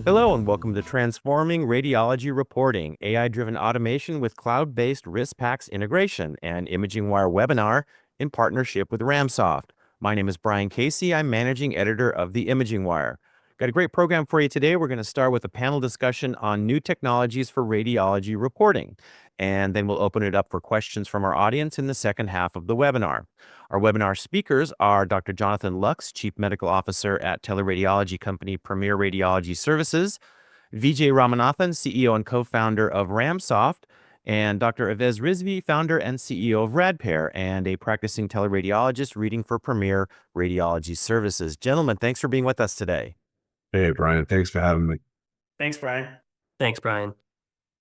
Hello and welcome to Transforming Radiology Reporting, AI-driven automation with cloud-based RIS-PACS integration, and Imaging Wire webinar in partnership with RamSoft. My name is Brian Casey. I'm managing editor of the Imaging Wire. Got a great program for you today. We're going to start with a panel discussion on new technologies for radiology reporting, and then we'll open it up for questions from our audience in the second half of the webinar. Our webinar speakers are Dr. Jonathan Luchs, Chief Medical Officer at teleradiology company Premier Radiology Services, Vijay Ramanathan, CEO and co-founder of RamSoft, and Dr. Avez Rizvi, founder and CEO of RadPair, and a practicing teleradiologist reading for Premier Radiology Services. Gentlemen, thanks for being with us today. Hey, Brian. Thanks for having me. Thanks, Brian. Thanks, Brian.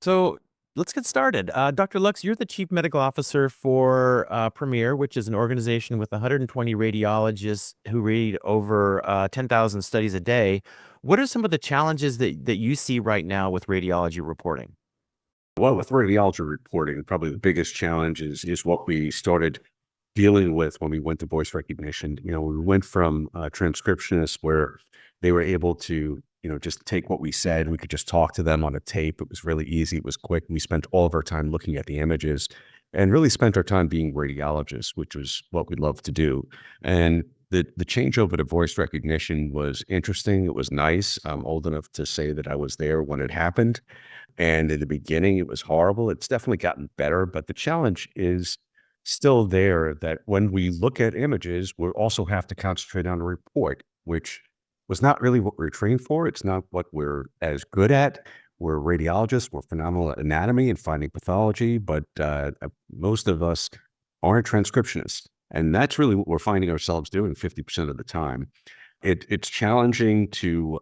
So let's get started. Dr. Luchs, you're the Chief Medical Officer for Premier, which is an organization with 120 radiologists who read over 10,000 studies a day. What are some of the challenges that you see right now with radiology reporting? Well, with radiology reporting, probably the biggest challenge is what we started dealing with when we went to voice recognition. We went from transcriptionists where they were able to, just take what we said. We could just talk to them on a tape. It was really easy. It was quick. We spent all of our time looking at the images and really spent our time being radiologists, which was what we loved to do. And the changeover to voice recognition was interesting. It was nice. I'm old enough to say that I was there when it happened. And in the beginning, it was horrible. It's definitely gotten better, but the challenge is still there that when we look at images, we also have to concentrate on a report, which was not really what we're trained for. It's not what we're as good at. We're radiologists. We're phenomenal at anatomy and finding pathology, but most of us aren't transcriptionists. And that's really what we're finding ourselves doing 50% of the time. It's challenging to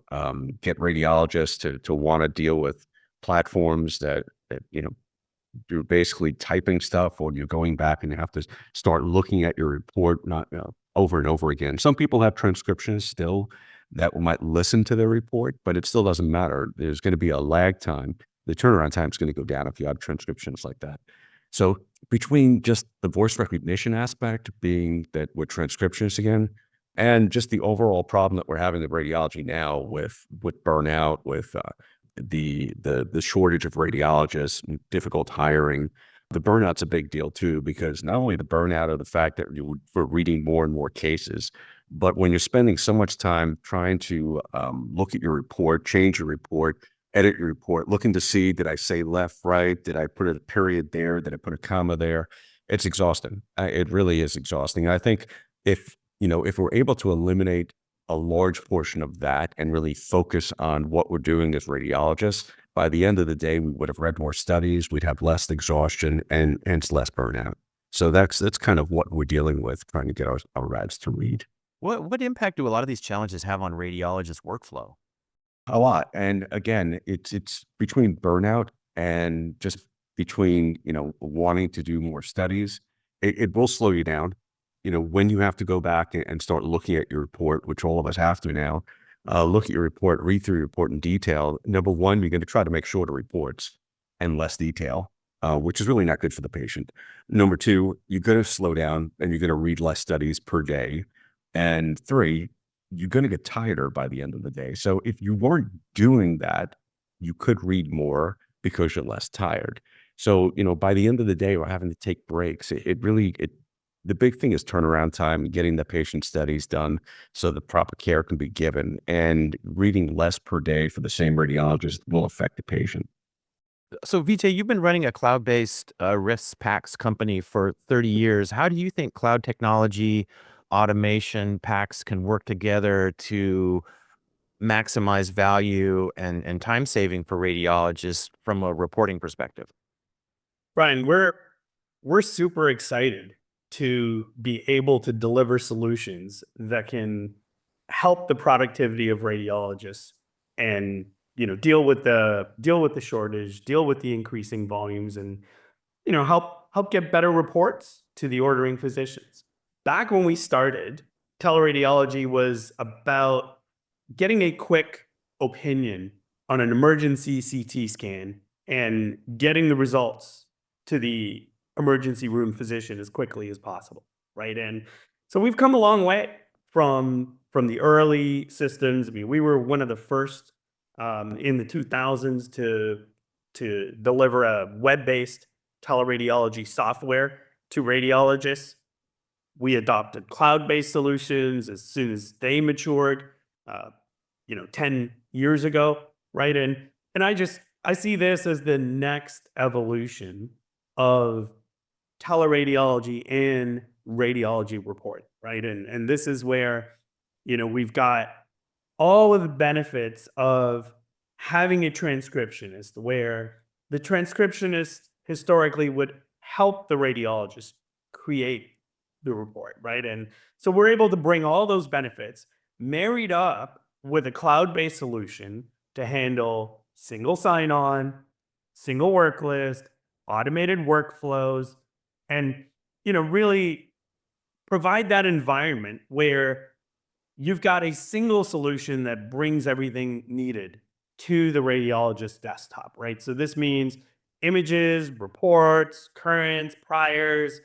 get radiologists to want to deal with platforms that you're basically typing stuff, or you're going back and you have to start looking at your report not over and over again. Some people have transcriptionists still that might listen to the report, but it still doesn't matter. There's going to be a lag time. The turnaround time is going to go down if you have transcriptions like that. So between just the voice recognition aspect being that we're transcriptionists again, and just the overall problem that we're having in radiology now with burnout, with the shortage of radiologists, difficult hiring. The burnout's a big deal too, because not only the burnout of the fact that we're reading more and more cases, but when you're spending so much time trying to look at your report, change your report, edit your report, looking to see, did I say left, right? Did I put a period there? Did I put a comma there? It's exhausting. It really is exhausting. I think if we're able to eliminate a large portion of that and really focus on what we're doing as radiologists, by the end of the day, we would have read more studies, we'd have less exhaustion and hence less burnout. So that's kind of what we're dealing with, trying to get our rads to read. What impact do a lot of these challenges have on radiologists' workflow? A lot. And again, it's between burnout and just between, wanting to do more studies. It will slow you down. When you have to go back and start looking at your report, which all of us have to now, look at your report, read through your report in detail. Number one, you're going to try to make shorter reports and less detail, which is really not good for the patient. Number two, you're going to slow down and you're going to read less studies per day. And three, you're going to get tighter by the end of the day. So if you weren't doing that, you could read more because you're less tired. So, by the end of the day, we're having to take breaks. The big thing is turnaround time, getting the patient studies done so the proper care can be given, and reading less per day for the same radiologist will affect the patient. So Vijay, you've been running a cloud-based RIS-PACS company for 30 years. How do you think cloud technology, automation, PACS can work together to maximize value and time saving for radiologists from a reporting perspective? Brian, we're super excited to be able to deliver solutions that can help the productivity of radiologists and deal with the shortage, deal with the increasing volumes, and help get better reports to the ordering physicians. Back when we started, teleradiology was about getting a quick opinion on an emergency CT scan and getting the results to the emergency room physician as quickly as possible, right? And so we've come a long way from the early systems. I mean, we were one of the first in the 2000s to deliver a web-based teleradiology software to radiologists. We adopted cloud-based solutions as soon as they matured, uh, 10 years ago, right? And I see this as the next evolution of teleradiology and radiology reporting, right? And this is where, we've got all of the benefits of having a transcriptionist, where the transcriptionist historically would help the radiologist create the report, right? And so we're able to bring all those benefits married up with a cloud-based solution to handle single sign-on, single work list, automated workflows, and really provide that environment where you've got a single solution that brings everything needed to the radiologist's desktop, right? So this means images, reports, currents, priors,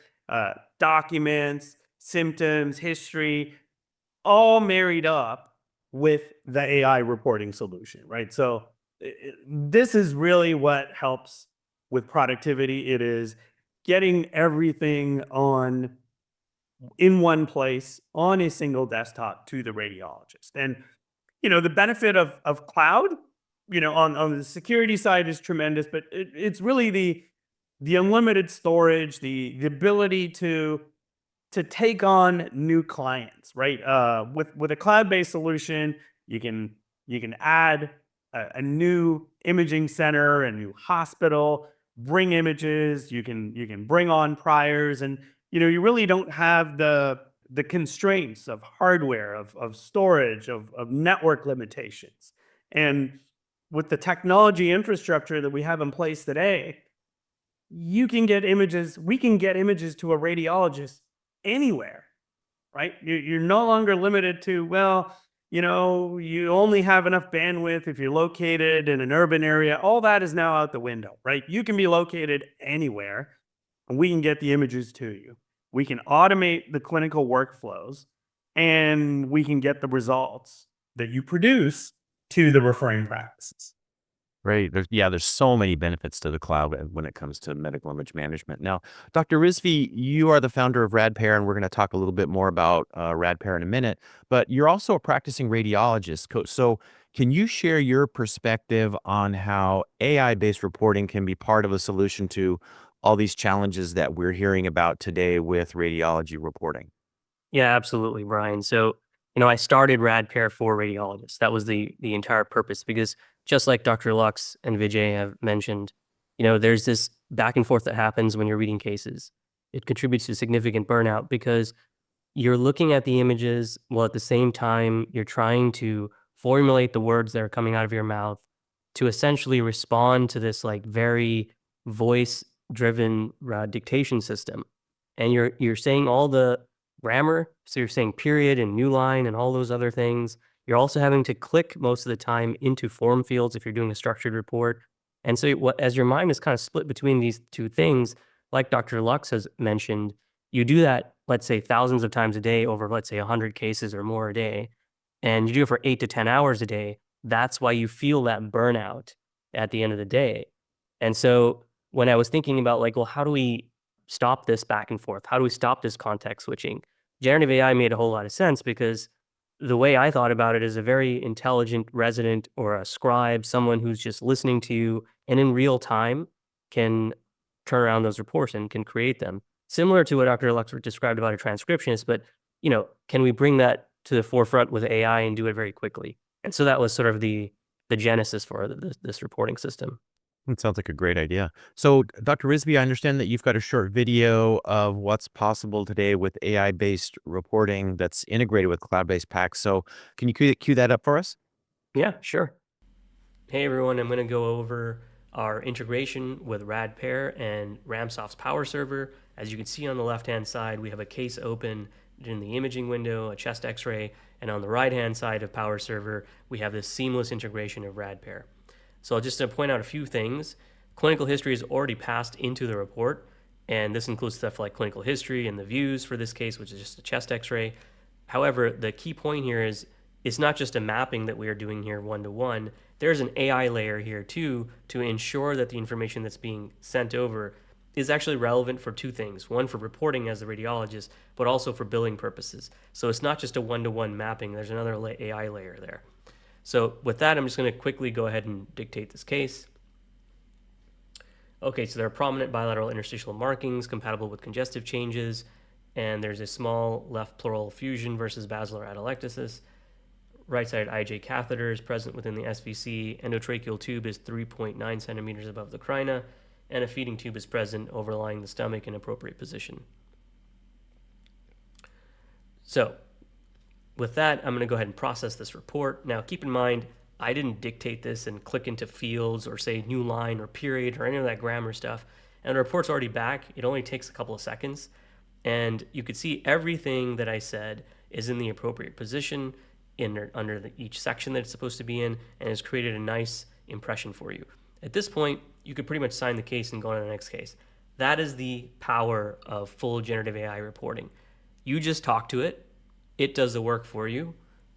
documents, symptoms, history, all married up with the AI reporting solution, right? So this is really what helps with productivity. It is getting everything on in one place on a single desktop to the radiologist. And the benefit of cloud, on the security side is tremendous, but it's really the unlimited storage, the ability to take on new clients, right? With a cloud-based solution, you can add a new imaging center, a new hospital, bring images. You can bring on priors, and you really don't have the constraints of hardware, of storage, of network limitations. And with the technology infrastructure that we have in place today, you can get images. We can get images to a radiologist anywhere, right? You're no longer limited to, well, you only have enough bandwidth if you're located in an urban area. All that is now out the window, right? You can be located anywhere, and we can get the images to you. We can automate the clinical workflows, and we can get the results that you produce to the referring practices. Right. There's so many benefits to the cloud when it comes to medical image management. Now, Dr. Rizvi, you are the founder of RadPair, and we're going to talk a little bit more about RadPair in a minute. But you're also a practicing radiologist. So, can you share your perspective on how AI-based reporting can be part of a solution to all these challenges that we're hearing about today with radiology reporting? Yeah, absolutely, Brian. So, I started RadPair for radiologists. That was the entire purpose, because just like Dr. Lux and Vijay have mentioned, there's this back and forth that happens when you're reading cases. It contributes to significant burnout because you're looking at the images while at the same time you're trying to formulate the words that are coming out of your mouth to essentially respond to this like very voice driven dictation system. And you're saying all the grammar, so you're saying period and new line and all those other things. You're also having to click most of the time into form fields if you're doing a structured report. And so as your mind is kind of split between these two things, like Dr. Lux has mentioned, you do that, let's say, thousands of times a day over, let's say, 100 cases or more a day, and you do it for 8 to 10 hours a day. That's why you feel that burnout at the end of the day. And so when I was thinking about like, well, how do we stop this back and forth? How do we stop this context switching? Generative AI made a whole lot of sense, because the way I thought about it is a very intelligent resident or a scribe, someone who's just listening to you and in real time can turn around those reports and can create them. Similar to what Dr. Lux described about a transcriptionist, but can we bring that to the forefront with AI and do it very quickly? And so that was sort of the genesis for this reporting system. It sounds like a great idea. So, Dr. Rizvi, I understand that you've got a short video of what's possible today with AI-based reporting that's integrated with cloud-based packs. So, can you cue that up for us? Yeah, sure. Hey everyone, I'm going to go over our integration with RadPair and RamSoft's Power Server. As you can see on the left-hand side, we have a case open in the imaging window, a chest x-ray, and on the right-hand side of Power Server, we have this seamless integration of RadPair. So just to point out a few things, Clinical history is already passed into the report, and this includes stuff like clinical history and the views for this case, which is just a chest x-ray. However, the key point here is it's not just a mapping that we are doing here one-to-one. There's an AI layer here too to ensure that the information that's being sent over is actually relevant for two things. One, for reporting as a radiologist, but also for billing purposes. So it's not just a one-to-one mapping. There's another AI layer there. So with that, I'm just going to quickly go ahead and dictate this case. Okay, so there are prominent bilateral interstitial markings compatible with congestive changes, and there's a small left pleural effusion versus basilar atelectasis. Right-sided IJ catheter is present within the SVC. Endotracheal tube is 3.9 centimeters above the carina, and a feeding tube is present overlying the stomach in appropriate position. So with that, I'm going to go ahead and process this report. Now, keep in mind, I didn't dictate this and click into fields or say new line or period or any of that grammar stuff. And the report's already back. It only takes a couple of seconds. And you could see everything that I said is in the appropriate position under each section that it's supposed to be in, and has created a nice impression for you. At this point, you could pretty much sign the case and go on to the next case. That is the power of full generative AI reporting. You just talk to it. It does the work for you.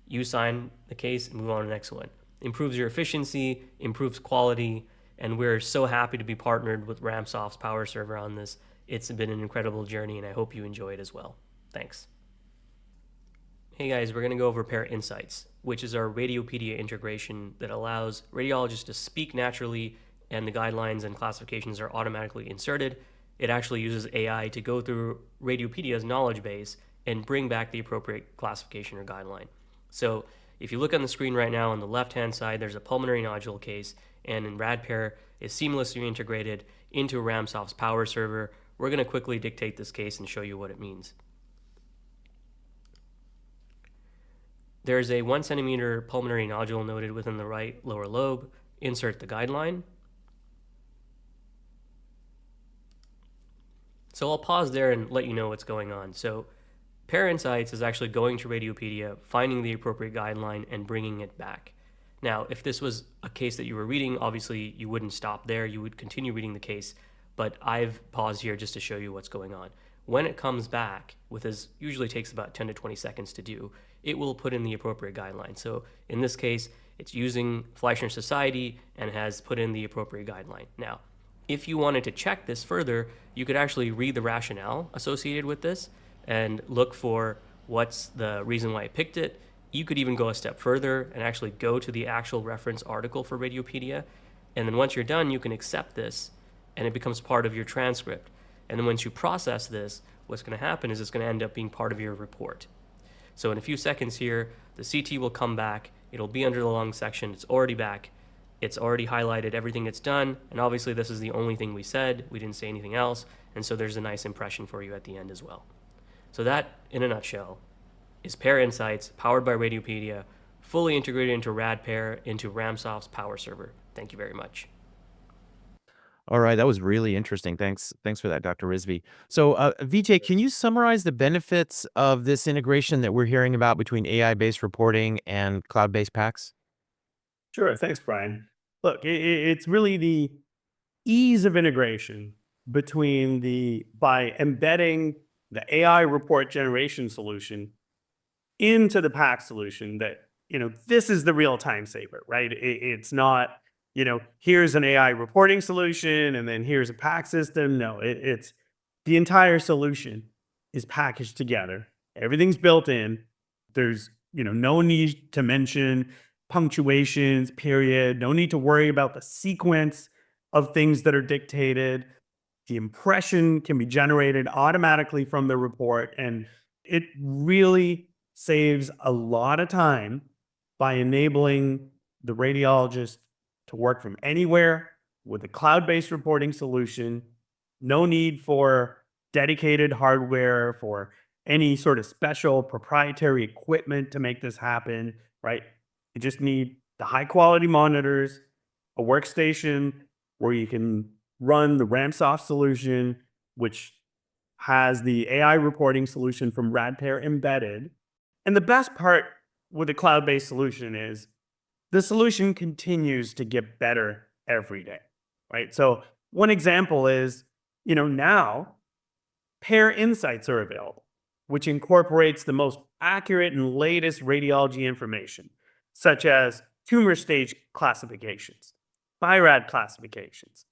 You sign the case and move on to the next one. Improves your efficiency, improves quality, and we're so happy to be partnered with RamSoft's Power Server on this. It's been an incredible journey, and I hope you enjoy it as well. Thanks. Hey guys, we're going to go over Pair Insights, which is our Radiopedia integration that allows radiologists to speak naturally, and the guidelines and classifications are automatically inserted. It actually uses AI to go through Radiopedia's knowledge base and bring back the appropriate classification or guideline. So if you look on the screen right now on the left-hand side, there's a pulmonary nodule case, and in RadPair is seamlessly integrated into RamSoft's Power Server. We're going to quickly dictate this case and show you what it means. There's a 1 centimeter pulmonary nodule noted within the right lower lobe. Insert the guideline. So I'll pause there and let you know what's going on. So Pair Insights is actually going to Radiopedia, finding the appropriate guideline, and bringing it back. Now, if this was a case that you were reading, obviously you wouldn't stop there. You would continue reading the case, but I've paused here just to show you what's going on. When it comes back, usually takes about 10 to 20 seconds to do, it will put in the appropriate guideline. So in this case, it's using Fleischner Society and has put in the appropriate guideline. Now, if you wanted to check this further, you could actually read the rationale associated with this and look for what's the reason why it picked it. You could even go a step further and actually go to the actual reference article for Radiopedia. And then once you're done, you can accept this and it becomes part of your transcript. And then once you process this, what's going to happen is it's going to end up being part of your report. So in a few seconds here, the CT will come back. It'll be under the lung section. It's already back. It's already highlighted everything it's done. And obviously this is the only thing we said. We didn't say anything else. And so there's a nice impression for you at the end as well. So that, in a nutshell, is Pair Insights, powered by Radiopedia, fully integrated into RadPair, into RamSoft's Power Server. Thank you very much. All right, that was really interesting. Thanks for that, Dr. Rizvi. So, Vijay, can you summarize the benefits of this integration that we're hearing about between AI-based reporting and cloud-based PACS? Sure. Thanks, Brian. Look, it's really the ease of integration by embedding the AI report generation solution into the PACS solution that, this is the real time saver, right? It's not, here's an AI reporting solution and then here's a PACS system. No, it's the entire solution is packaged together. Everything's built in. There's, no need to mention punctuations, period. No need to worry about the sequence of things that are dictated. The impression can be generated automatically from the report, and it really saves a lot of time by enabling the radiologist to work from anywhere with a cloud-based reporting solution. No need for dedicated hardware, for any sort of special proprietary equipment to make this happen, right? You just need the high-quality monitors, a workstation where you can run the RamSoft solution, which has the AI reporting solution from RadPair embedded. And the best part with a cloud-based solution is the solution continues to get better every day. right? So one example is, now Pair Insights are available, which incorporates the most accurate and latest radiology information, such as tumor stage classifications, BI-RAD classifications.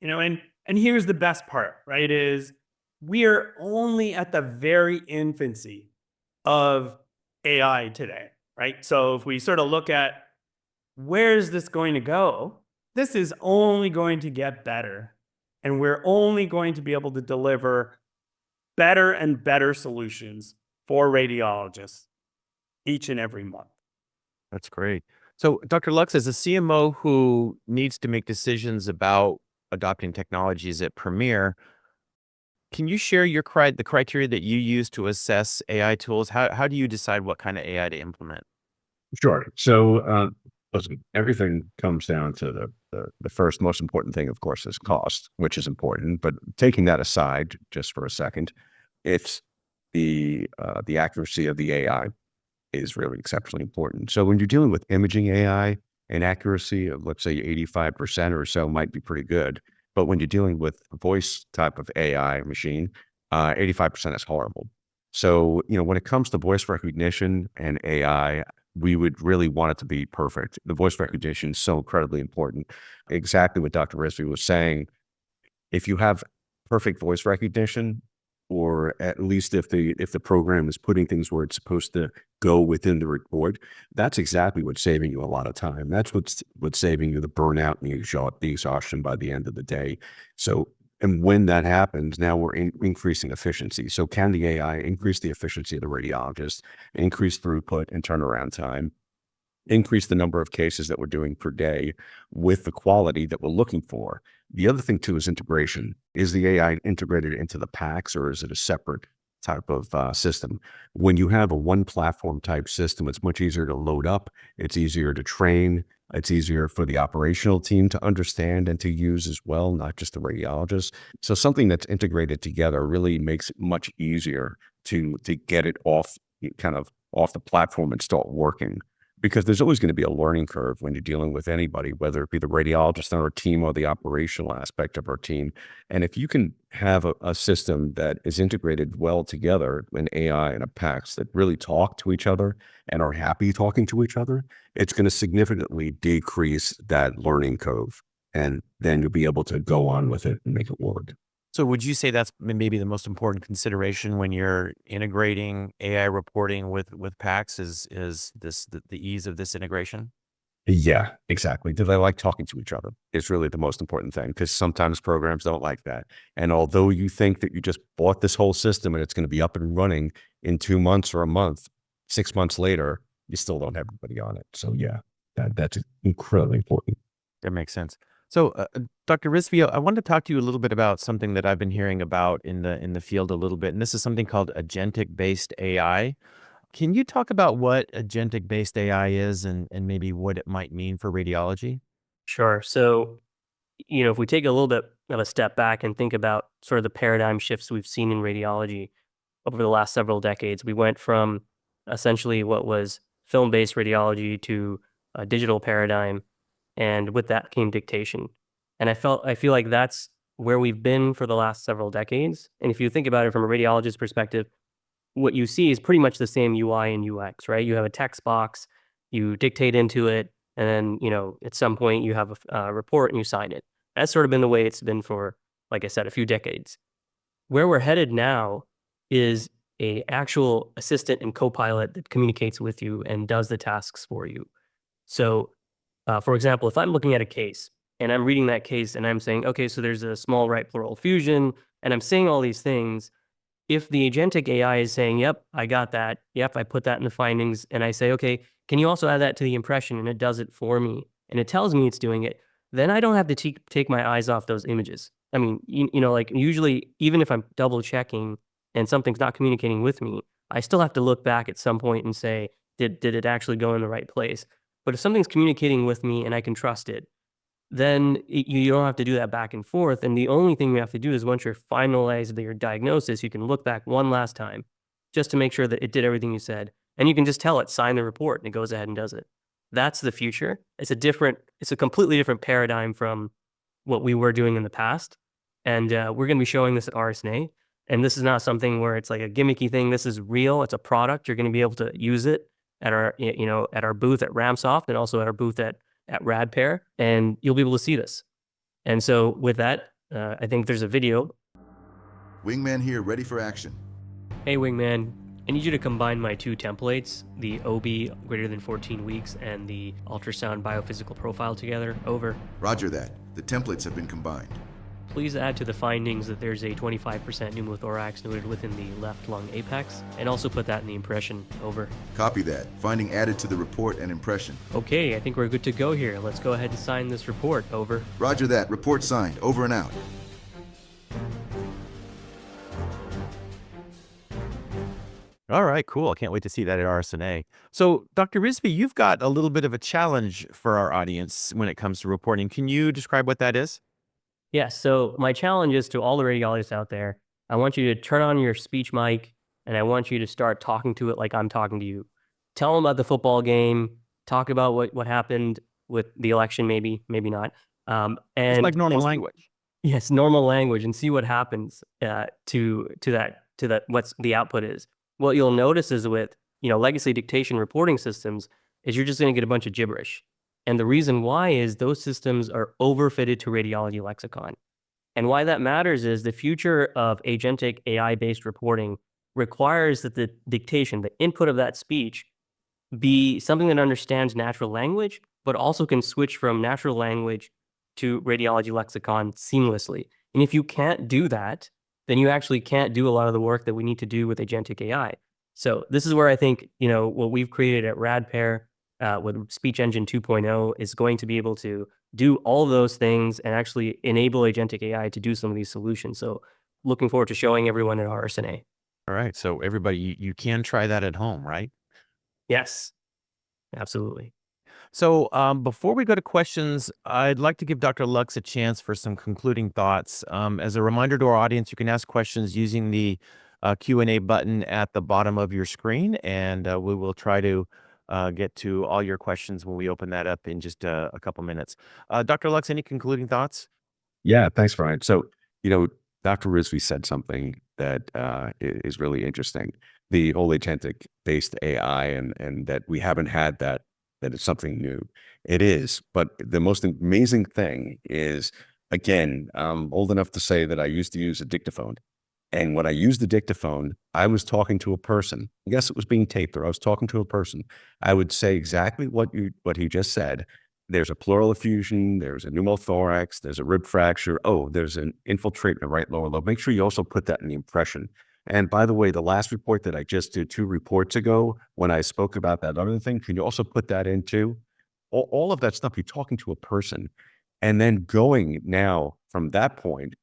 And here's the best part, right? Is we are only at the very infancy of AI today, right? So if we sort of look at where is this going to go, this is only going to get better. And we're only going to be able to deliver better and better solutions for radiologists each and every month. That's great. So, Dr. Lux, as a CMO who needs to make decisions about adopting technologies at Premier, can you share the criteria that you use to assess AI tools? How do you decide what kind of AI to implement? Sure. So, listen, everything comes down to the first most important thing, of course, is cost, which is important. But taking that aside just for a second, it's the accuracy of the AI is really exceptionally important. So when you're dealing with imaging AI, an accuracy of, let's say, 85% or so might be pretty good. But when you're dealing with a voice type of AI machine, 85% is horrible. So, when it comes to voice recognition and AI, we would really want it to be perfect. The voice recognition is so incredibly important. Exactly what Dr. Rizvi was saying. If you have perfect voice recognition, or at least if the program is putting things where it's supposed to go within the report, that's exactly what's saving you a lot of time. That's what's saving you the burnout and the exhaustion by the end of the day. So, and when that happens, now we're increasing efficiency. So can the AI increase the efficiency of the radiologist, increase throughput and turnaround time, increase the number of cases that we're doing per day with the quality that we're looking for? The other thing too is integration. Is the AI integrated into the PACS, or is it a separate type of system? When you have a one platform type system, it's much easier to load up. It's easier to train. It's easier for the operational team to understand and to use as well, not just the radiologist. So something that's integrated together really makes it much easier to get it off the platform and start working. Because there's always going to be a learning curve when you're dealing with anybody, whether it be the radiologist on our team or the operational aspect of our team. And if you can have a system that is integrated well together, an AI and a PACS that really talk to each other and are happy talking to each other, it's going to significantly decrease that learning curve. And then you'll be able to go on with it and make it work. So would you say that's maybe the most important consideration when you're integrating AI reporting with PACS is the ease of this integration? Yeah, exactly. Do they like talking to each other? It's really the most important thing, because sometimes programs don't like that. And although you think that you just bought this whole system and it's going to be up and running in 2 months or a month, 6 months later, you still don't have everybody on it. So yeah, that's incredibly important. That makes sense. So, Dr. Rizvi, I wanted to talk to you a little bit about something that I've been hearing about in the field a little bit, and this is something called agentic-based AI. Can you talk about what agentic-based AI is and maybe what it might mean for radiology? Sure. So, if we take a little bit of a step back and think about sort of the paradigm shifts we've seen in radiology over the last several decades, we went from essentially what was film-based radiology to a digital paradigm, and with that came dictation. And I feel like that's where we've been for the last several decades. And if you think about it from a radiologist perspective, what you see is pretty much the same UI and UX, right? You have a text box, you dictate into it, and then, at some point you have a report and you sign it. That's sort of been the way it's been for, like I said, a few decades. Where we're headed now is a actual assistant and co-pilot that communicates with you and does the tasks for you. So, for example, if I'm looking at a case and I'm reading that case and I'm saying, okay, so there's a small right pleural effusion, and I'm saying all these things, if the agentic AI is saying, yep, I got that. Yep, I put that in the findings. And I say, okay, can you also add that to the impression? And it does it for me. And it tells me it's doing it. Then I don't have to take my eyes off those images. I mean, like usually, even if I'm double checking and something's not communicating with me, I still have to look back at some point and say, did it actually go in the right place? But if something's communicating with me and I can trust it, then you don't have to do that back and forth. And the only thing you have to do is once you're finalized your diagnosis, you can look back one last time just to make sure that it did everything you said. And you can just tell it, sign the report, and it goes ahead and does it. That's the future. It's a completely different paradigm from what we were doing in the past. And we're going to be showing this at RSNA. And this is not something where it's like a gimmicky thing. This is real. It's a product. You're going to be able to use it at our, at our booth at RamSoft and also at our booth at RadPair. And you'll be able to see this. And so with that, I think there's a video. Wingman here, ready for action. Hey, Wingman. I need you to combine my two templates, the OB greater than 14 weeks and the ultrasound biophysical profile together. Over. Roger that. The templates have been combined. Please add to the findings that there's a 25% pneumothorax noted within the left lung apex, and also put that in the impression. Over. Copy that. Finding added to the report and impression. Okay, I think we're good to go here. Let's go ahead and sign this report. Over. Roger that. Report signed. Over and out. All right, cool. I can't wait to see that at RSNA. So, Dr. Rizvi, you've got a little bit of a challenge for our audience when it comes to reporting. Can you describe what that is? Yes, so my challenge is to all the radiologists out there. I want you to turn on your speech mic and I want you to start talking to it like I'm talking to you. Tell them about the football game, talk about what happened with the election, maybe not. And It's like normal language. Yes, normal language, and see what happens to that what's the output is. What you'll notice is with legacy dictation reporting systems is you're just going to get a bunch of gibberish. And the reason why is those systems are overfitted to radiology lexicon. And why that matters is the future of agentic AI-based reporting requires that the dictation, the input of that speech, be something that understands natural language, but also can switch from natural language to radiology lexicon seamlessly. And if you can't do that, then you actually can't do a lot of the work that we need to do with agentic AI. So this is where I think, what we've created at RadPair with Speech Engine 2.0 is going to be able to do all of those things and actually enable agentic AI to do some of these solutions. So looking forward to showing everyone at RSNA. All right. So everybody, you can try that at home, right? Yes, absolutely. So before we go to questions, I'd like to give Dr. Luchs a chance for some concluding thoughts. As a reminder to our audience, you can ask questions using the Q&A button at the bottom of your screen, and we will try to get to all your questions when we open that up in just a couple minutes. Dr. Luchs, any concluding thoughts? Yeah, thanks, Brian. So, Dr. Rizvi said something that is really interesting. The whole agentic-based AI and that we haven't had that it's something new. It is. But the most amazing thing is, again, I'm old enough to say that I used to use a dictaphone. And when I used the dictaphone, I was talking to a person. Yes, it was being taped, or I was talking to a person. I would say exactly what he just said. There's a pleural effusion, there's a pneumothorax, there's a rib fracture. Oh, there's an infiltrate in the right lower lobe. Make sure you also put that in the impression. And by the way, the last report that I just did 2 reports ago, when I spoke about that other thing, can you also put that into all of that stuff? You're talking to a person, and then going now from that point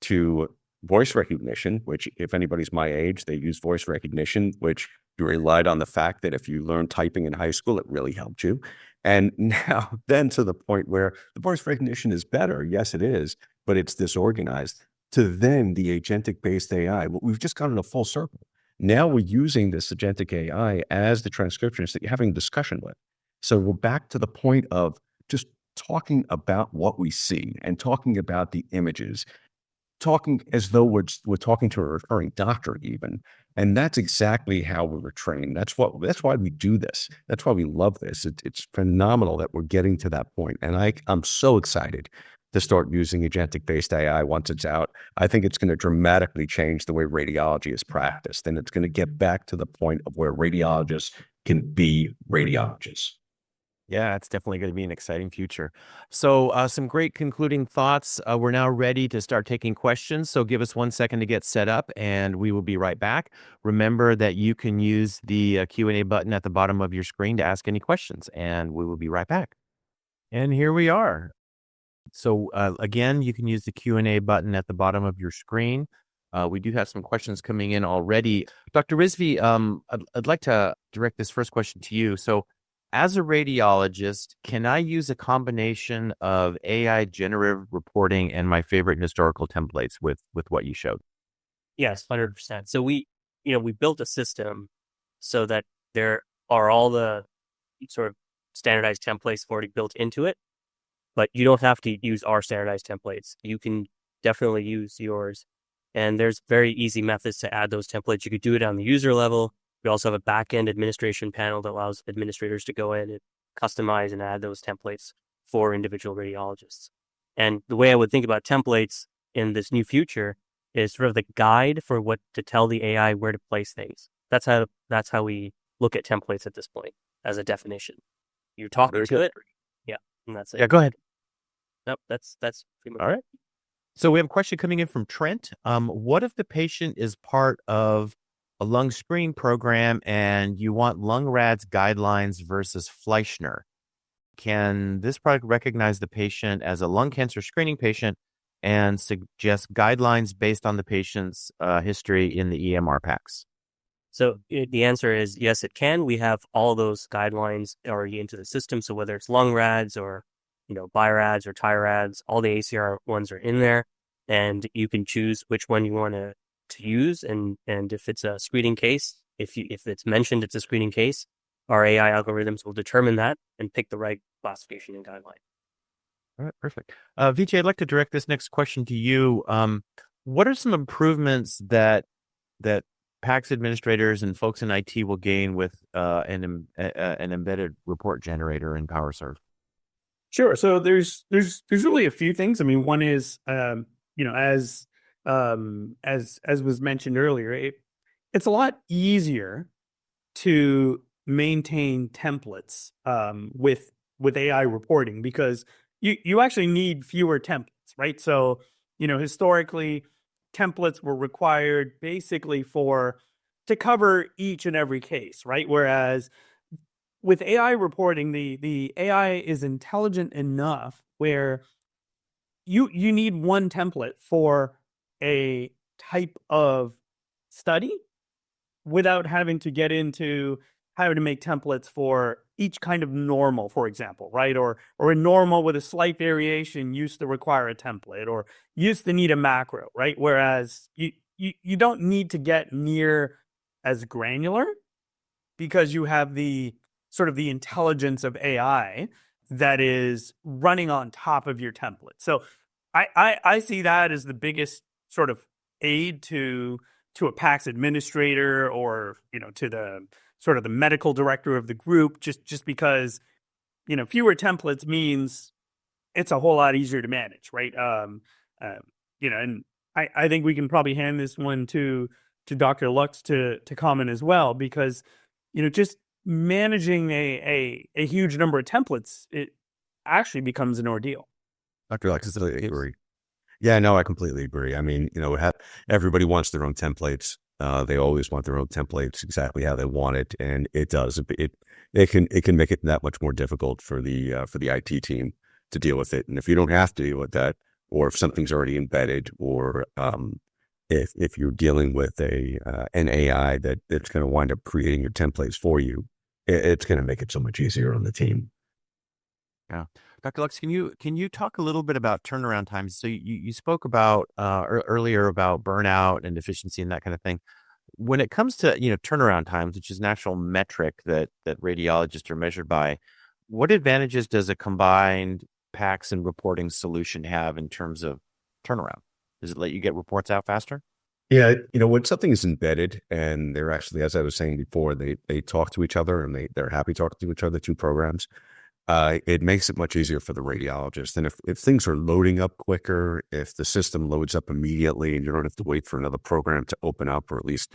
to voice recognition, which if anybody's my age, they use voice recognition, which you relied on the fact that if you learned typing in high school, it really helped you. And now then to the point where the voice recognition is better. Yes, it is, but it's disorganized. To then the agentic-based AI, we've just gone in a full circle. Now we're using this agentic AI as the transcriptionist that you're having a discussion with. So we're back to the point of just talking about what we see and talking about the images, talking as though we're talking to a referring doctor even. And that's exactly how we were trained. That's why we do this. That's why we love this. It's phenomenal that we're getting to that point. And I'm so excited to start using agentic-based AI once it's out. I think it's going to dramatically change the way radiology is practiced. And it's going to get back to the point of where radiologists can be radiologists. Yeah, it's definitely going to be an exciting future. So some great concluding thoughts. We're now ready to start taking questions. So give us 1 second to get set up and we will be right back. Remember that you can use the Q&A button at the bottom of your screen to ask any questions, and we will be right back. And here we are. So again, you can use the Q&A button at the bottom of your screen. We do have some questions coming in already. Dr. Rizvi, I'd like to direct this first question to you. So as a radiologist, can I use a combination of AI generative reporting and my favorite historical templates with what you showed? Yes, 100%. So we built a system so that there are all the sort of standardized templates already built into it. but you don't have to use our standardized templates. You can definitely use yours. And there's very easy methods to add those templates. You could do it on the user level. We also have a back-end administration panel that allows administrators to go in and customize and add those templates for individual radiologists. And the way I would think about templates in this new future is sort of the guide for what to tell the AI where to place things. That's how we look at templates at this point as a definition. You're talking to it. Yeah, and that's it. Yeah, go ahead. Nope, that's pretty much All right. So we have a question coming in from Trent. What if the patient is part of a lung screening program and you want lung RADS guidelines versus Fleischner? Can this product recognize the patient as a lung cancer screening patient and suggest guidelines based on the patient's history in the EMR packs? So the answer is yes, it can. We have all those guidelines already into the system. So whether it's lung RADs or BI-RADs or TI-RADs, all the ACR ones are in there, and you can choose which one you want to use. And if it's a screening case, if it's mentioned it's a screening case, our AI algorithms will determine that and pick the right classification and guideline. All right, perfect. Vijay, I'd like to direct this next question to you. What are some improvements that PACS administrators and folks in IT will gain with an embedded report generator in PowerServe? Sure. So there's really a few things. I mean, one is, as was mentioned earlier, it's a lot easier to maintain templates with AI reporting because you actually need fewer templates, right? So, historically, templates were required basically to cover each and every case, right? Whereas with AI reporting, the AI is intelligent enough where you need one template for a type of study without having to get into how to make templates for each kind of normal, for example, right? Or a normal with a slight variation used to require a template or used to need a macro, right? Whereas you don't need to get near as granular because you have the sort of the intelligence of AI that is running on top of your template. So I see that as the biggest sort of aid to a PACS administrator or, to the sort of the medical director of the group, just because, fewer templates means it's a whole lot easier to manage, right? And I think we can probably hand this one to Dr. Luchs to comment as well, because, just managing a huge number of templates, it actually becomes an ordeal. Dr. Luchs, I agree. Yeah, no, I completely agree. I mean, everybody wants their own templates. They always want their own templates exactly how they want it, and it does. It can make it that much more difficult for the IT team to deal with it. And if you don't have to deal with that, or if something's already embedded, or if you're dealing with an AI that's going to wind up creating your templates for you, it's going to make it so much easier on the team. Yeah. Dr. Luchs, can you talk a little bit about turnaround times? So you spoke about earlier about burnout and efficiency and that kind of thing. When it comes to turnaround times, which is an actual metric that radiologists are measured by, what advantages does a combined PACS and reporting solution have in terms of turnaround? Does it let you get reports out faster? Yeah, when something is embedded and they're actually, as I was saying before, they talk to each other and they're happy talking to each other, two programs. It makes it much easier for the radiologist. And if things are loading up quicker, if the system loads up immediately and you don't have to wait for another program to open up or at least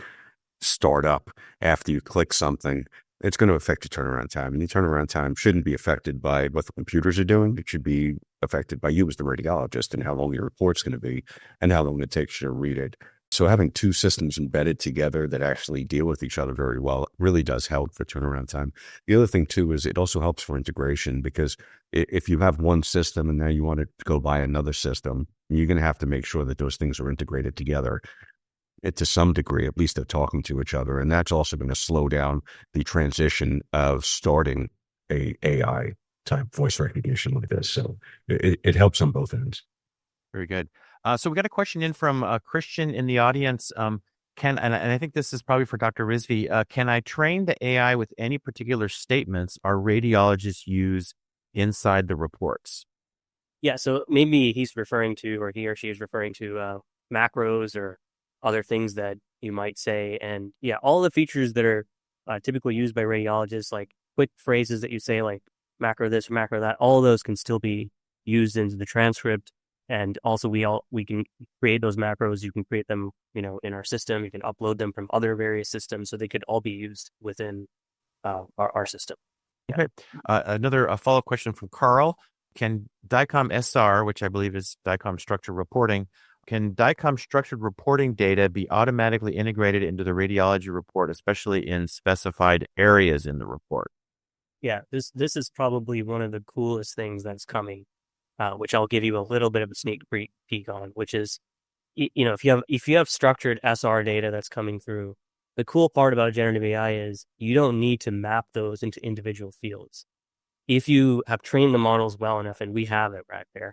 start up after you click something, it's going to affect your turnaround time. And your turnaround time shouldn't be affected by what the computers are doing. It should be affected by you as the radiologist and how long your report's going to be and how long it takes you to read it. So having two systems embedded together that actually deal with each other very well really does help for turnaround time. The other thing too is it also helps for integration, because if you have one system and now you want to go buy another system, you're going to have to make sure that those things are integrated together. To some degree, at least they're talking to each other. And that's also going to slow down the transition of starting a AI type voice recognition like this. So it helps on both ends. Very good. So we got a question in from Christian in the audience. And I think this is probably for Dr. Rizvi. Can I train the AI with any particular statements our radiologists use inside the reports? Yeah, so maybe he's referring to, or he or she is referring to macros or other things that you might say. And yeah, all the features that are typically used by radiologists, like quick phrases that you say, like macro this or macro that, all of those can still be used into the transcript. And also, we can create those macros. You can create them, in our system. You can upload them from other various systems, so they could all be used within our system. Okay. Another follow-up question from Carl. Can DICOM SR, which I believe is DICOM structured reporting, can DICOM structured reporting data be automatically integrated into the radiology report, especially in specified areas in the report? Yeah, this is probably one of the coolest things that's coming, which I'll give you a little bit of a sneak peek on, which is, if you have structured SR data that's coming through, the cool part about generative AI is you don't need to map those into individual fields. If you have trained the models well enough, and we have at RadPair,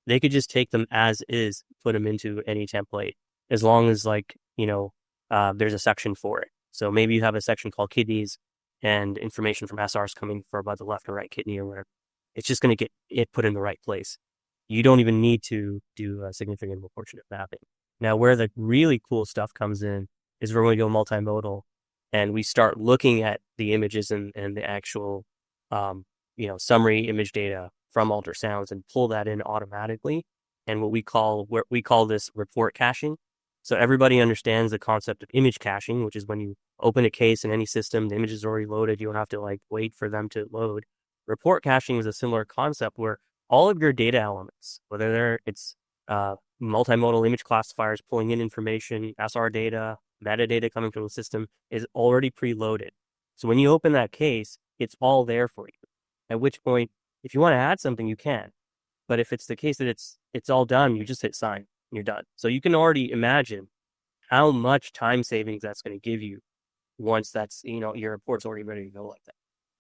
they could just take them as is, put them into any template, as long as there's a section for it. So maybe you have a section called kidneys, and information from SRs coming for about the left or right kidney or whatever. It's just going to get it put in the right place. You don't even need to do a significant proportionate mapping. Now, where the really cool stuff comes in is when we go multimodal and we start looking at the images and the actual, summary image data from ultrasounds and pull that in automatically. And what we call this report caching. So everybody understands the concept of image caching, which is when you open a case in any system, the image is already loaded. You don't have to wait for them to load. Report caching is a similar concept where all of your data elements, whether it's multimodal image classifiers pulling in information, SR data, metadata coming from the system, is already preloaded. So when you open that case, it's all there for you. At which point, if you want to add something, you can. But if it's the case that it's all done, you just hit sign and you're done. So you can already imagine how much time savings that's going to give you once that's, your report's already ready to go like that.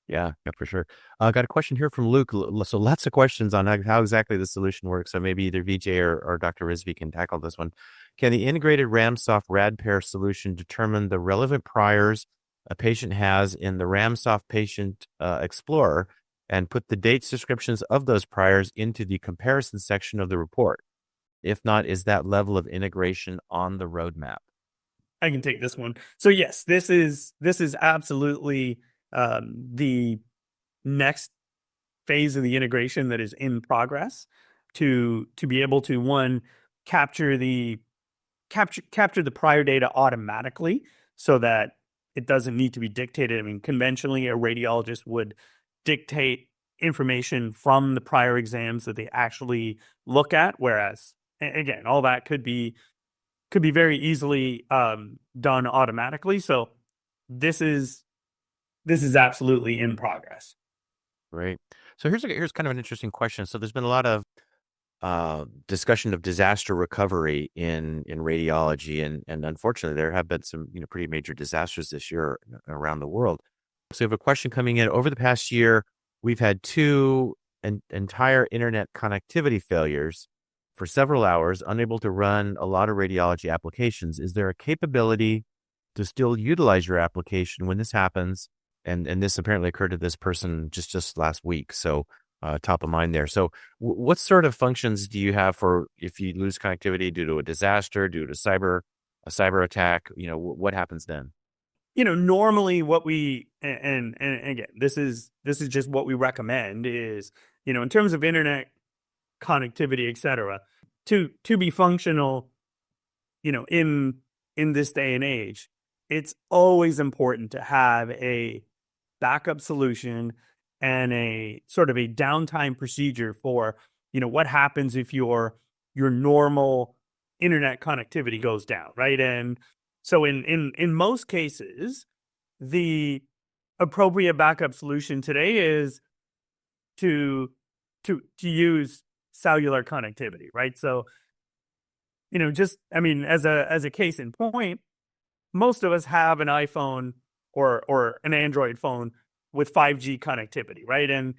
Yeah, for sure. Got a question here from Luke. So lots of questions on how exactly the solution works. So maybe either Vijay or Dr. Rizvi can tackle this one. Can the integrated RamSoft RadPair solution determine the relevant priors a patient has in the RamSoft Patient Explorer and put the dates descriptions of those priors into the comparison section of the report? If not, is that level of integration on the roadmap? I can take this one. So yes, this is absolutely the next phase of the integration that is in progress to be able to, one, capture the prior data automatically so that it doesn't need to be dictated. I mean, conventionally, a radiologist would dictate information from the prior exams that they actually look at, whereas, again, all that could be very easily done automatically. So this is absolutely in progress. Great. So here's kind of an interesting question. So there's been a lot of discussion of disaster recovery in radiology, and unfortunately, there have been some pretty major disasters this year around the world. So we have a question coming in. Over the past year, we've had two entire internet connectivity failures for several hours, unable to run a lot of radiology applications. Is there a capability to still utilize your application when this happens? And this apparently occurred to this person just last week. So top of mind there. So what sort of functions do you have for if you lose connectivity due to a disaster, due to a cyber attack? What happens then? Normally what we, and again, this is just what we recommend is, in terms of internet connectivity, et cetera, to be functional, in this day and age, it's always important to have a backup solution and a sort of a downtime procedure for, what happens if your normal internet connectivity goes down, right? And so in most cases, the appropriate backup solution today is to use cellular connectivity, right? So, as a case in point, most of us have an iPhone or an Android phone with 5G connectivity, right? And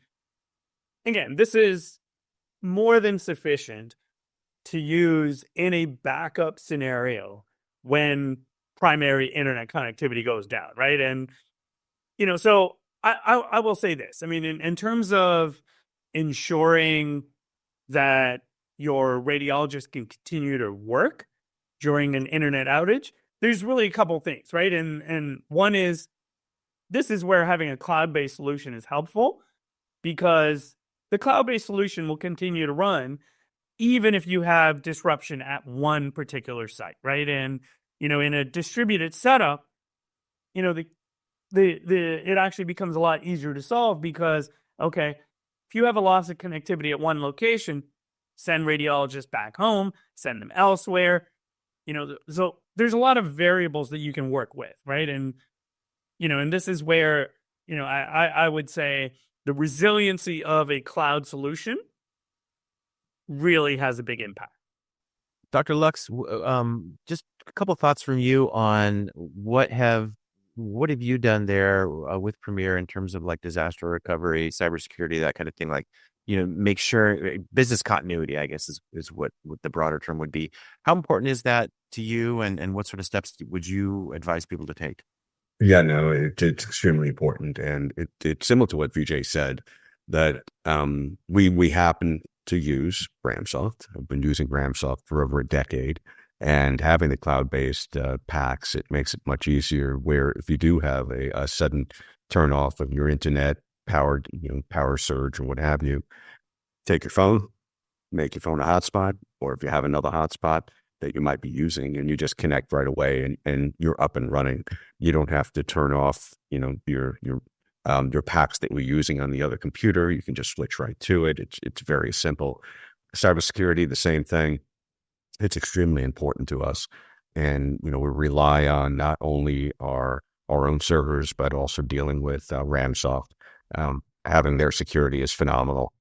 again, this is more than sufficient to use in a backup scenario when primary internet connectivity goes down, right? And, so I will say this. I mean, in terms of ensuring that your radiologist can continue to work during an internet outage, there's really a couple things, right? And one is, this is where having a cloud-based solution is helpful, because the cloud-based solution will continue to run even if you have disruption at one particular site, right? And, in a distributed setup, it actually becomes a lot easier to solve, because, okay, if you have a loss of connectivity at one location, send radiologists back home, send them elsewhere. So there's a lot of variables that you can work with, right? And this is where I would say the resiliency of a cloud solution really has a big impact. Dr. Luchs, just a couple thoughts from you on what have you done there with Premier in terms of like disaster recovery, cybersecurity, that kind of thing? Like, make sure business continuity, I guess, is what the broader term would be. How important is that to you, and what sort of steps would you advise people to take? Yeah, no, it's extremely important, and it's similar to what Vijay said, that we happen to use RamSoft. I've been using RamSoft for over a decade, and having the cloud-based packs, it makes it much easier. Where if you do have a sudden turn off of your internet, power surge or what have you, take your phone, make your phone a hotspot, or if you have another hotspot that you might be using, and you just connect right away, and you're up and running. You don't have to turn off, your packs that we're using on the other computer. You can just switch right to it. It's very simple. Cybersecurity, the same thing. It's extremely important to us, and we rely on not only our own servers, but also dealing with RamSoft. Having their security is phenomenal.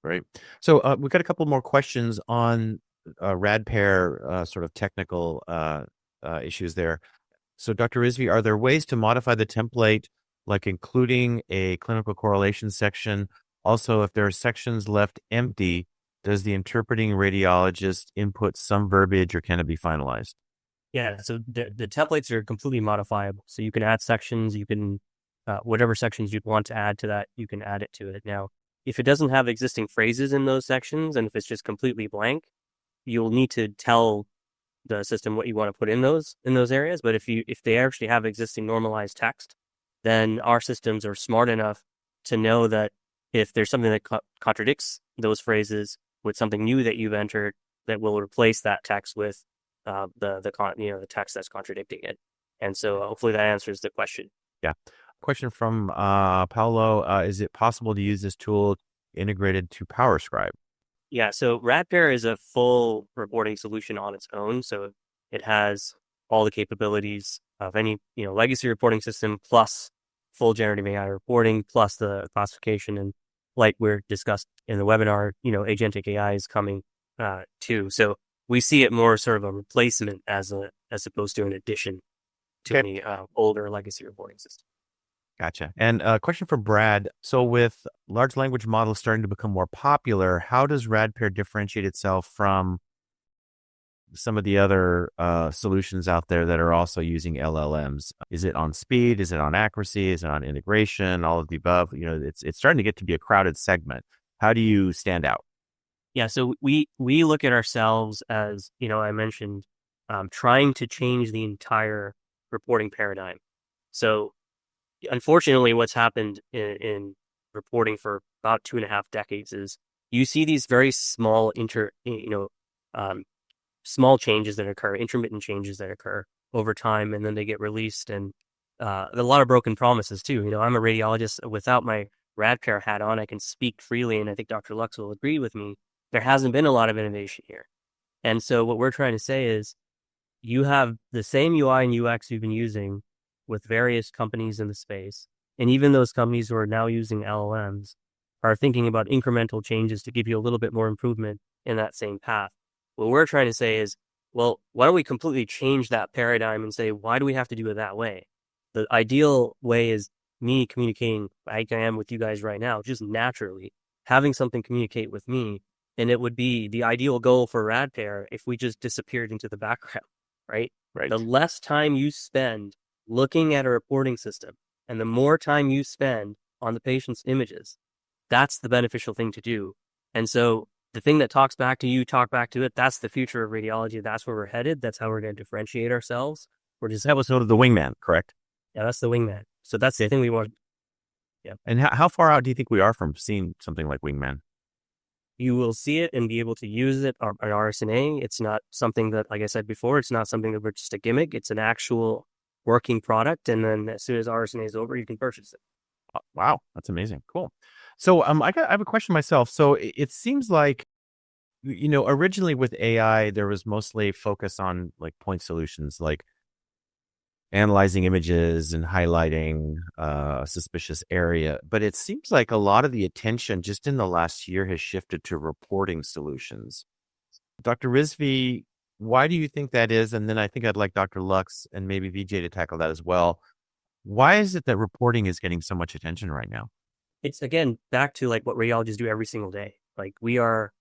Right. So we've got a couple more questions on RadPair sort of technical issues there. So Dr. Rizvi, are there ways to modify the template, like including a clinical correlation section? Also, if there are sections left empty, does the interpreting radiologist input some verbiage, or can it be finalized? Yeah, so the templates are completely modifiable. So you can add sections, you can, whatever sections you'd want to add to that, you can add it to it. Now, if it doesn't have existing phrases in those sections, and if it's just completely blank, you'll need to tell the system what you want to put in those areas. But if they actually have existing normalized text, then our systems are smart enough to know that if there's something that contradicts those phrases with something new that you've entered, that will replace that text with the text that's contradicting it. And so hopefully that answers the question. Yeah. Question from Paolo. Is it possible to use this tool integrated to PowerScribe? Yeah, so RadPair is a full reporting solution on its own. So it has all the capabilities of any legacy reporting system, plus full generative AI reporting, plus the classification, and like we're discussed in the webinar, Agentic AI is coming too. So we see it more sort of a replacement as opposed to an addition to any older legacy reporting system. Gotcha. And a question for Brad. So with large language models starting to become more popular, how does RadPair differentiate itself from some of the other solutions out there that are also using LLMs? Is it on speed? Is it on accuracy? Is it on integration? All of the above? It's starting to get to be a crowded segment. How do you stand out? Yeah, so we look at ourselves as, I mentioned, trying to change the entire reporting paradigm. So unfortunately, what's happened in reporting for about 2.5 decades is you see these very small small changes that occur, intermittent changes that occur over time, and then they get released, and a lot of broken promises too. I'm a radiologist. Without my RadPair hat on, I can speak freely, and I think Dr. Luchs will agree with me. There hasn't been a lot of innovation here. And so what we're trying to say is you have the same UI and UX you've been using with various companies in the space. And even those companies who are now using LLMs are thinking about incremental changes to give you a little bit more improvement in that same path. What we're trying to say is, well, why don't we completely change that paradigm and say, why do we have to do it that way? The ideal way is me communicating like I am with you guys right now, just naturally, having something communicate with me. And it would be the ideal goal for RadPair if we just disappeared into the background, right? Right. The less time you spend looking at a reporting system and the more time you spend on the patient's images, that's the beneficial thing to do. And so the thing that talks back to you, talk back to it. That's the future of radiology. That's where we're headed. That's how we're going to differentiate ourselves. We're just, That was sort of the wingman, correct? yeah, that's the wingman. So that's the thing we want. And how far out do you think we are from seeing something like wingman? You will see it and be able to use it on RSNA. It's not something that, like I said before, it's not something that we're just a gimmick. It's an actual working product. And then as soon as RSNA is over, you can purchase it. Wow, that's amazing. Cool. So I have a question myself. So it seems like, originally with AI, there was mostly focus on like point solutions, like analyzing images and highlighting a suspicious area. But it seems like a lot of the attention just in the last year has shifted to reporting solutions. Dr. Rizvi, why do you think that is? And then I think I'd like Dr. Luchs and maybe Vijay to tackle that as well. Why is it that reporting is getting so much attention right now? It's, again, back to like what radiologists do every single day. Like we are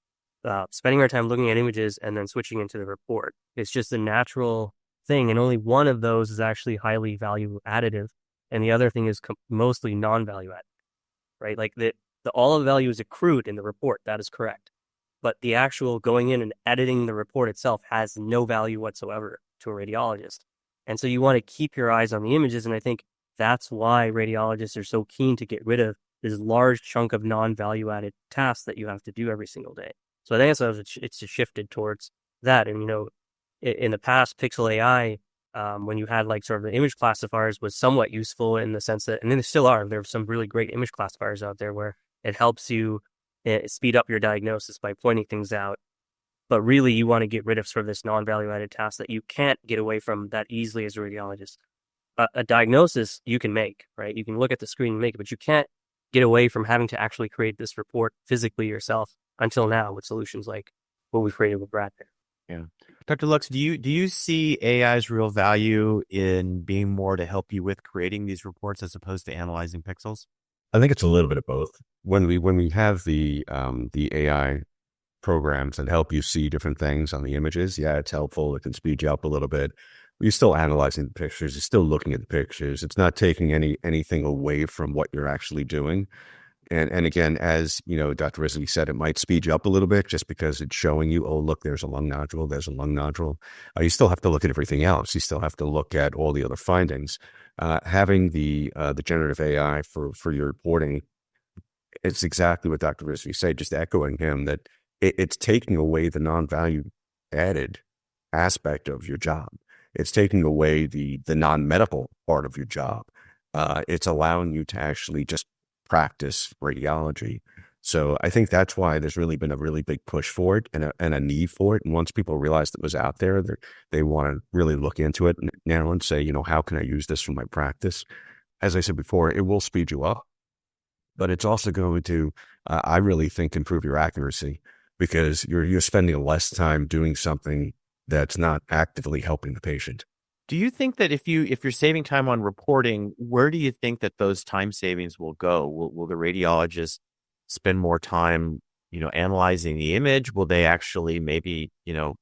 spending our time looking at images and then switching into the report. It's just a natural thing. And only one of those is actually highly value additive. And the other thing is mostly non-value added, right? Like all of the value is accrued in the report. That is correct. But the actual going in and editing the report itself has no value whatsoever to a radiologist. And so you want to keep your eyes on the images. And I think that's why radiologists are so keen to get rid of this large chunk of non-value added tasks that you have to do every single day. So I think it's just shifted towards that. And, in the past, Pixel AI, when you had like sort of the image classifiers, was somewhat useful in the sense that, and then there still are, there are some really great image classifiers out there where it helps you speed up your diagnosis by pointing things out. But really, you want to get rid of sort of this non-value added task that you can't get away from that easily as a radiologist. A diagnosis you can make, right? You can look at the screen and make it, but you can't get away from having to actually create this report physically yourself until now with solutions like what we've created with RadPair. Yeah. Dr. Luchs, do you see AI's real value in being more to help you with creating these reports as opposed to analyzing pixels? I think it's a little bit of both. When we have the AI programs that help you see different things on the images, yeah, it's helpful. It can speed you up a little bit. You're still analyzing the pictures. You're still looking at the pictures. It's not taking anything away from what you're actually doing. And again, as Dr. Rizvi said, it might speed you up a little bit just because it's showing you, oh, look, there's a lung nodule. There's a lung nodule. You still have to look at everything else. You still have to look at all the other findings. Having the generative AI for your reporting, it's exactly what Dr. Rizvi said, just echoing him that it's taking away the non-value added aspect of your job. It's taking away the non-medical part of your job. It's allowing you to actually just practice radiology. So I think that's why there's really been a really big push for it and a need for it. And once people realized it was out there, they want to really look into it now and say, how can I use this for my practice? As I said before, it will speed you up, but it's also going to, I really think, improve your accuracy because you're spending less time doing something that's not actively helping the patient. Do you think that if you're saving time on reporting, where do you think that those time savings will go? Will the radiologist spend more time, analyzing the image? Will they actually maybe,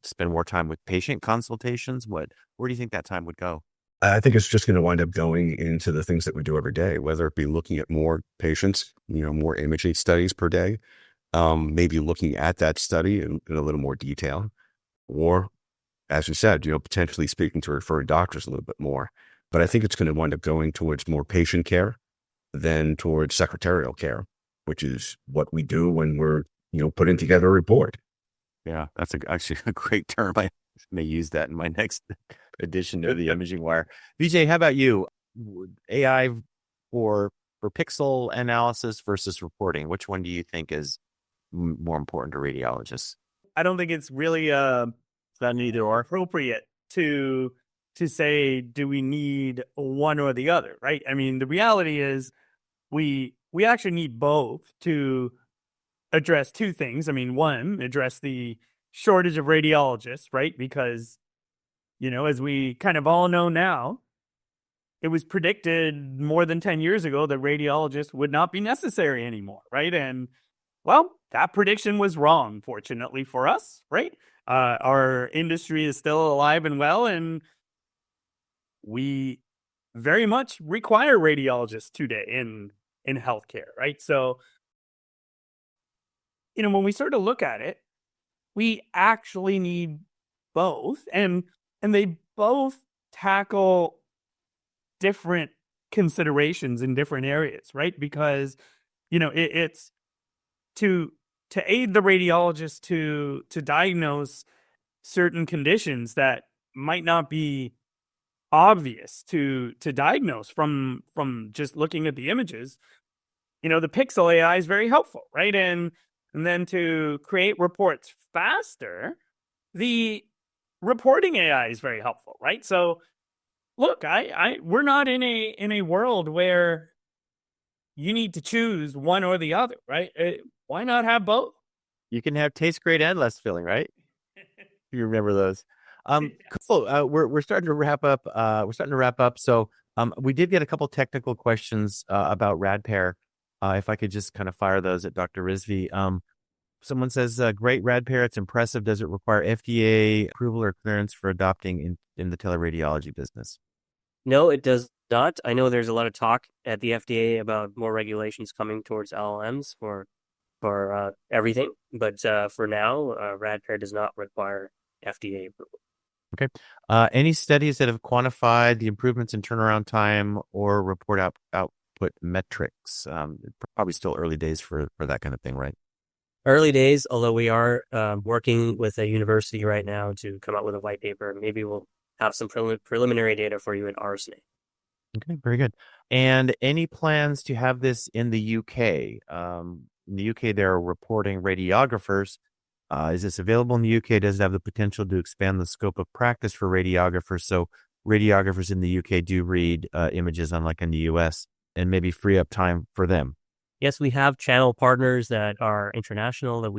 spend more time with patient consultations? Where do you think that time would go? I think it's just going to wind up going into the things that we do every day, whether it be looking at more patients, more imaging studies per day, maybe looking at that study in a little more detail, or as you said, potentially speaking to referring doctors a little bit more. But I think it's going to wind up going towards more patient care than towards secretarial care, which is what we do when we're, putting together a report. Yeah, that's actually a great term. I may use that in my next edition of the Imaging Wire. Vijay, how about you? AI for pixel analysis versus reporting. Which one do you think is more important to radiologists? I don't think it's really Not either or. appropriate to say, do we need one or the other, right? I mean, the reality is we actually need both to address two things. I mean, one, address the shortage of radiologists, right? Because, as we kind of all know now, it was predicted more than 10 years ago that radiologists would not be necessary anymore, right? And, well, that prediction was wrong, fortunately for us, right? Our industry is still alive and well, and we very much require radiologists today in healthcare, right? So when we sort of look at it, we actually need both, and they both tackle different considerations in different areas, right? Because it's to aid the radiologist to diagnose certain conditions that might not be obvious to diagnose from just looking at the images. The pixel AI is very helpful, right? And then to create reports faster, the reporting AI is very helpful, right? So look, we're not in a world where you need to choose one or the other, right? Why not have both? You can have taste great and less filling, right? You remember those. Cool. We're starting to wrap up. So we did get a couple technical questions about RadPair. If I could just kind of fire those at Dr. Rizvi. Someone says, great RadPair. It's impressive. Does it require FDA approval or clearance for adopting in the teleradiology business? No, it does not. I know there's a lot of talk at the FDA about more regulations coming towards LLMs for everything, but for now, RadPair does not require FDA approval. Okay. Any studies that have quantified the improvements in turnaround time or report output metrics? Probably still early days for that kind of thing, right? Early days, although we are working with a university right now to come out with a white paper. Maybe we'll have some preliminary data for you at RSNA. Okay, very good. And any plans to have this in the UK? In the UK, they're reporting radiographers. Is this available in the UK? Does it have the potential to expand the scope of practice for radiographers? So radiographers in the UK do read images, unlike in the US, and maybe free up time for them. Yes, we have channel partners that are international that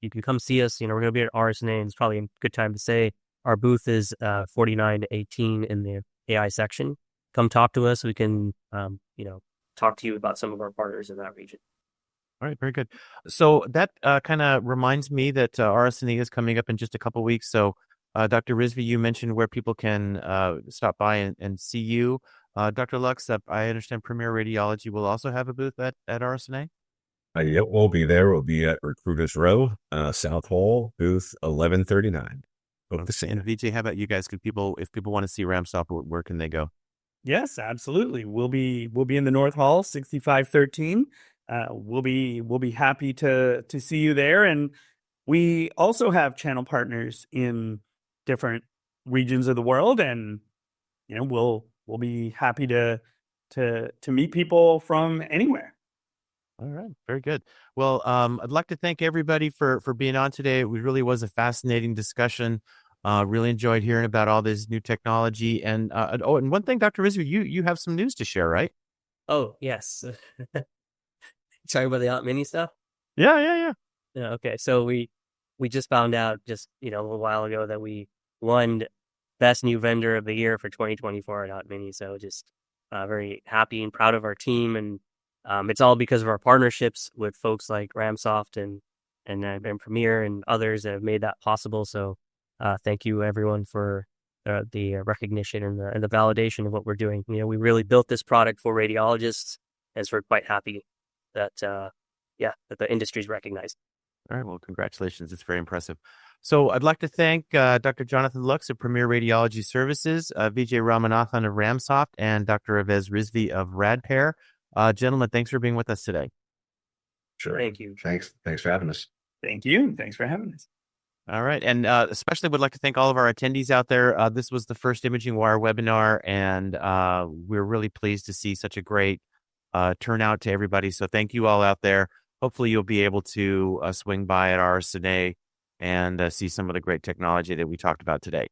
you can come see us. We're going to be at RSNA, and it's probably a good time to say our booth is 49 to 18 in the AI section. Come talk to us. We can, talk to you about some of our partners in that region. All right, very good. So that kind of reminds me that RSNA is coming up in just a couple of weeks. So Dr. Rizvi, you mentioned where people can stop by and see you. Dr. Luchs, I understand Premier Radiology will also have a booth at RSNA? Yeah, we'll be there. We'll be at Recruiters Row, South Hall, booth 1139. And Vijay, how about you guys? If people want to see RamSoft, where can they go? Yes, absolutely. We'll be in the North Hall, 6513. We'll be happy to see you there, and we also have channel partners in different regions of the world, and we'll be happy to meet people from anywhere. All right, very good. Well, I'd like to thank everybody for being on today. It really was a fascinating discussion. Really enjoyed hearing about all this new technology. And and one thing, Dr. Rizvi, you have some news to share, right? Oh, yes. Talking about the Aunt Mini stuff? Yeah. Yeah. Okay. So we just found out just a little while ago that we won Best New Vendor of the Year for 2024 at Aunt Mini. So just very happy and proud of our team, and it's all because of our partnerships with folks like RamSoft and Premier and others that have made that possible. So thank you everyone for the recognition and the validation of what we're doing. We really built this product for radiologists, and so we're quite happy that the industry's recognized. All right. Well, congratulations. It's very impressive. So I'd like to thank Dr. Jonathan Luchs of Premier Radiology Services, Vijay Ramanathan of RamSoft, and Dr. Avez Rizvi of RadPair. Gentlemen, thanks for being with us today. Sure. Thank you. Thanks for having us. Thank you. Thanks for having us. All right. And especially would like to thank all of our attendees out there. This was the first Imaging Wire webinar, and we're really pleased to see such a great turnout to everybody. So thank you all out there. Hopefully you'll be able to swing by at RSNA and see some of the great technology that we talked about today.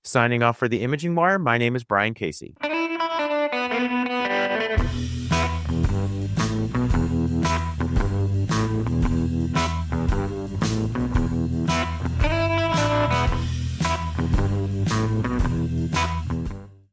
Signing off for the Imaging Wire, my name is Brian Casey.